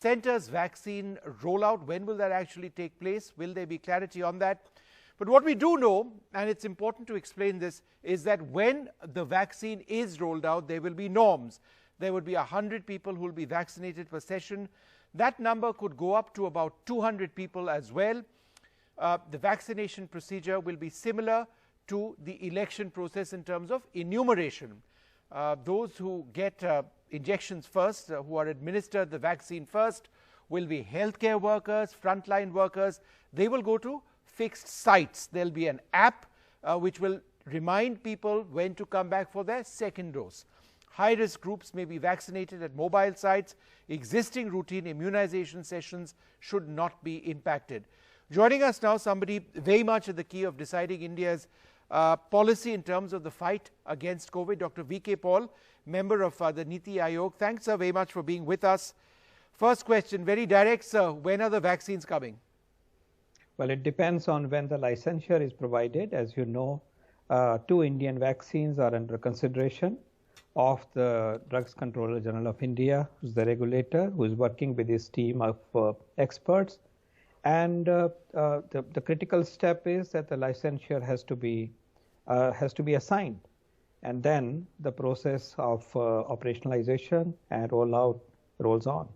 centers vaccine rollout, when will that actually take place? Will there be clarity on that? But what we do know, and it's important to explain this, is that when the vaccine is rolled out, there will be norms. There would be 100 people who will be vaccinated per session. That number could go up to about 200 people as well. The vaccination procedure will be similar to the election process in terms of enumeration. Those who get injections first, who are administered the vaccine first, will be healthcare workers, frontline workers. They will go to fixed sites. There will be an app which will remind people when to come back for their second dose. High-risk groups may be vaccinated at mobile sites. Existing routine immunization sessions should not be impacted. Joining us now, somebody very much at the key of deciding India's policy in terms of the fight against COVID, Dr. V.K. Paul, member of the Niti Aayog. Thanks, sir, very much for being with us. First question, very direct, sir. When are the vaccines coming? Well, it depends on when the licensure is provided. As you know, 2 Indian vaccines are under consideration of the Drugs Controller General of India, who's the regulator, who is working with his team of experts. And the critical step is that the licensure has to be assigned, and then the process of operationalization and rollout rolls on.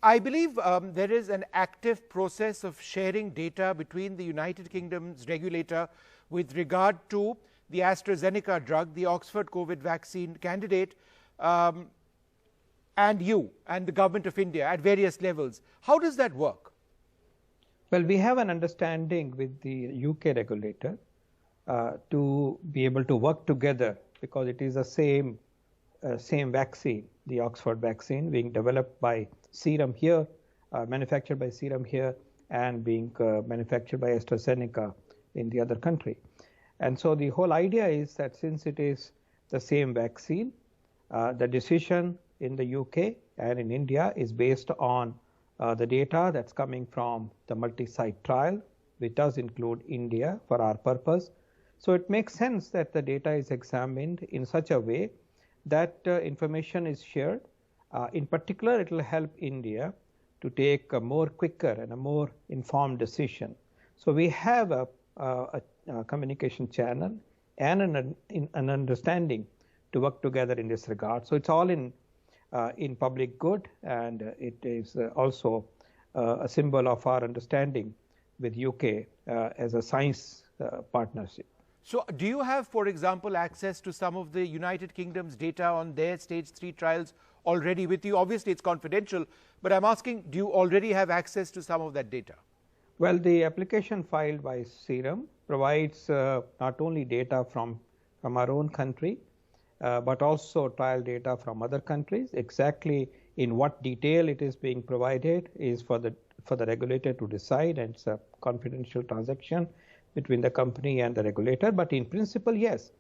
I believe there is an active process of sharing data between the United Kingdom's regulator with regard to the AstraZeneca drug, the Oxford COVID vaccine candidate, and you and the government of India at various levels. How does that work? Well, we have an understanding with the UK regulator to be able to work together, because it is the same vaccine, the Oxford vaccine, being developed by Serum here, manufactured by Serum here, and being manufactured by AstraZeneca in the other country. And so the whole idea is that since it is the same vaccine, the decision in the UK and in India is based on the data that's coming from the multi-site trial, which does include India for our purpose. So it makes sense that the data is examined in such a way that information is shared. In particular, it will help India to take a more quicker and a more informed decision. So we have a communication channel and an understanding to work together in this regard. So it's all in public good, and it is also a symbol of our understanding with UK as a science partnership. So do you have, for example, access to some of the United Kingdom's data on their stage 3 trials already with you? Obviously, it's confidential, but I'm asking, do you already have access to some of that data? Well, the application filed by Serum provides not only data from our own country, but also trial data from other countries. Exactly in what detail it is being provided is for the regulator to decide, and it's a confidential transaction between the company and the regulator. But in principle, yes,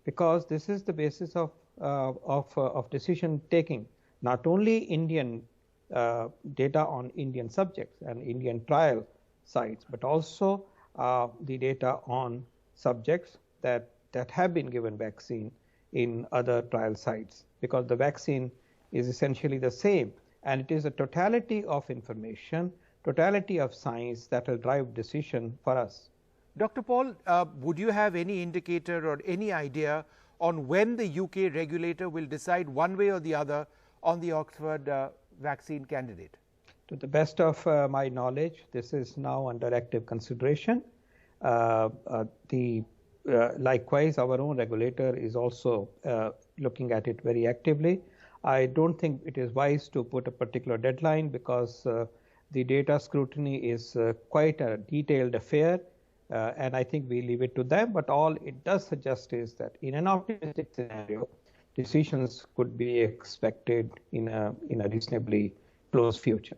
because this is the basis of decision taking. Not only Indian data on Indian subjects and Indian trial sites, but also the data on subjects that have been given vaccine in other trial sites, because the vaccine is essentially the same, and it is a totality of information, totality of science that will drive decision for us. Dr. Paul, would you have any indicator or any idea on when the UK regulator will decide one way or the other on the Oxford vaccine candidate? To the best of my knowledge, this is now under active consideration. Likewise, our own regulator is also looking at it very actively. I don't think it is wise to put a particular deadline, because the data scrutiny is quite a detailed affair, and I think we leave it to them. But all it does suggest is that in an optimistic scenario, decisions could be expected in a reasonably close future.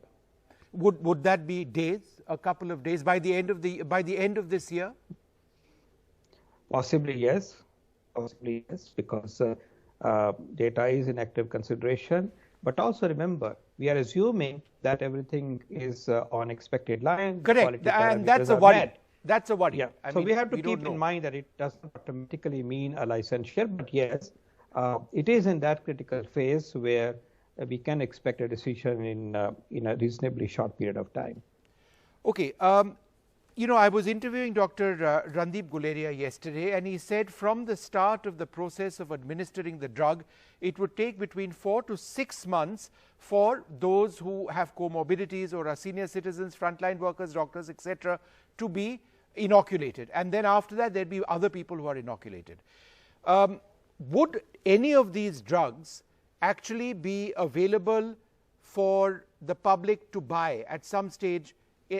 Would that be days, a couple of days, by the end of this year? Possibly yes, because data is in active consideration. But also remember, we are assuming that everything is on expected lines. Correct, and that's a worry. That's a worry. Yeah. So we have to keep in mind that it doesn't automatically mean a licensure, but yes, it is in that critical phase where we can expect a decision in a reasonably short period of time. Okay. You know, I was interviewing Dr. Randeep Guleria yesterday, and he said from the start of the process of administering the drug, it would take between 4 to 6 months for those who have comorbidities or are senior citizens, frontline workers, doctors, etc., to be inoculated. And then after that, there'd be other people who are inoculated. Would any of these drugs actually be available for the public to buy at some stage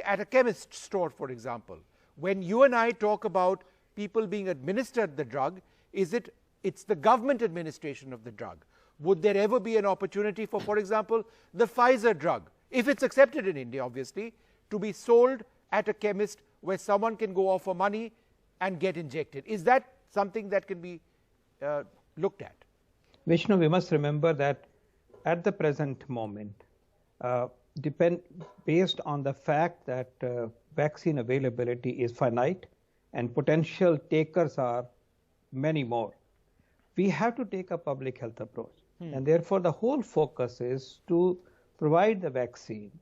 at a chemist store, for example? When you and I talk about people being administered the drug, it's the government administration of the drug. Would there ever be an opportunity for example, the Pfizer drug, if it's accepted in India, obviously, to be sold at a chemist where someone can go offer money and get injected? Is that something that can be looked at? Vishnu, we must remember that at the present moment, based on the fact that vaccine availability is finite and potential takers are many more, we have to take a public health approach. And therefore, the whole focus is to provide the vaccine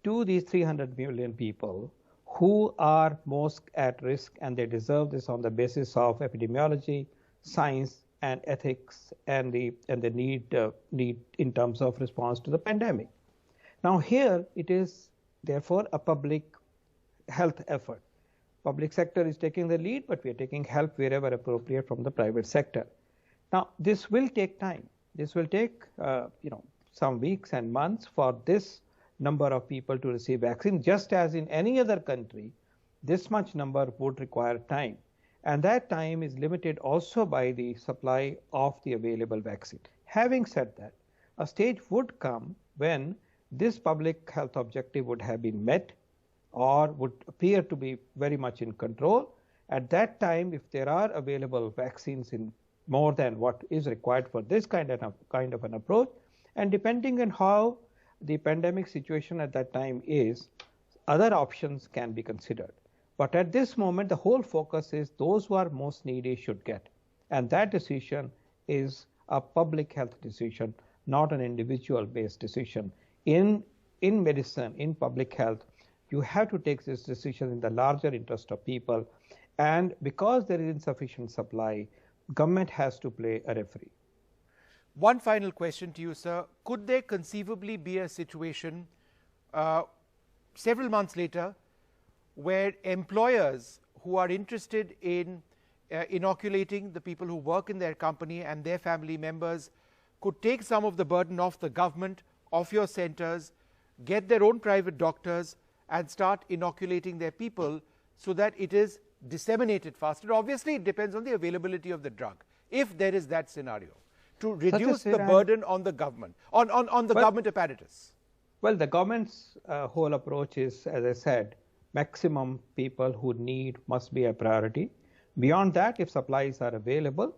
to these 300 million people who are most at risk, and they deserve this on the basis of epidemiology, science, and ethics, and the need in terms of response to the pandemic. Now here it is therefore a public health effort. Public sector is taking the lead, but we are taking help wherever appropriate from the private sector. Now this will take time. This will take some weeks and months for this number of people to receive vaccine. Just as in any other country, this much number would require time. And that time is limited also by the supply of the available vaccine. Having said that, a stage would come when this public health objective would have been met or would appear to be very much in control. At that time, if there are available vaccines in more than what is required for this kind of an approach, and depending on how the pandemic situation at that time is, other options can be considered. But at this moment, the whole focus is those who are most needy should get. And that decision is a public health decision, not an individual-based decision. In medicine, in public health, you have to take this decision in the larger interest of people. And because there is insufficient supply, government has to play a referee. One final question to you, sir. Could there conceivably be a situation several months later where employers who are interested in inoculating the people who work in their company and their family members could take some of the burden off the government, of your centers, get their own private doctors and start inoculating their people so that it is disseminated faster? Obviously, it depends on the availability of the drug, if there is that scenario, to reduce the burden on the government, on the government apparatus. Well, the government's whole approach is, as I said, maximum people who need must be a priority. Beyond that, if supplies are available,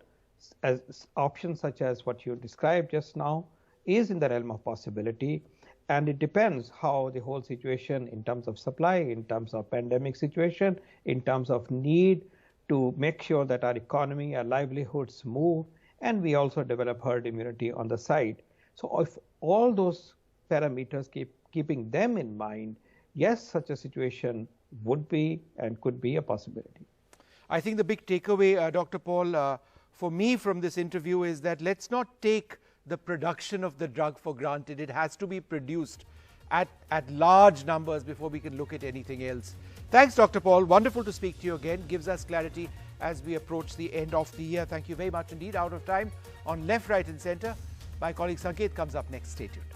as options such as what you described just now is in the realm of possibility. And it depends how the whole situation in terms of supply, in terms of pandemic situation, in terms of need to make sure that our economy, our livelihoods move, and we also develop herd immunity on the side. So if all those parameters keeping them in mind, yes, such a situation would be and could be a possibility. I think the big takeaway, Dr. Paul, for me from this interview is that let's not take the production of the drug for granted. It has to be produced at large numbers before we can look at anything else. Thanks, Dr. Paul. Wonderful to speak to you again. Gives us clarity as we approach the end of the year. Thank you very much indeed. Out of time on Left, Right and Centre. My colleague Sanket comes up next. Stay tuned.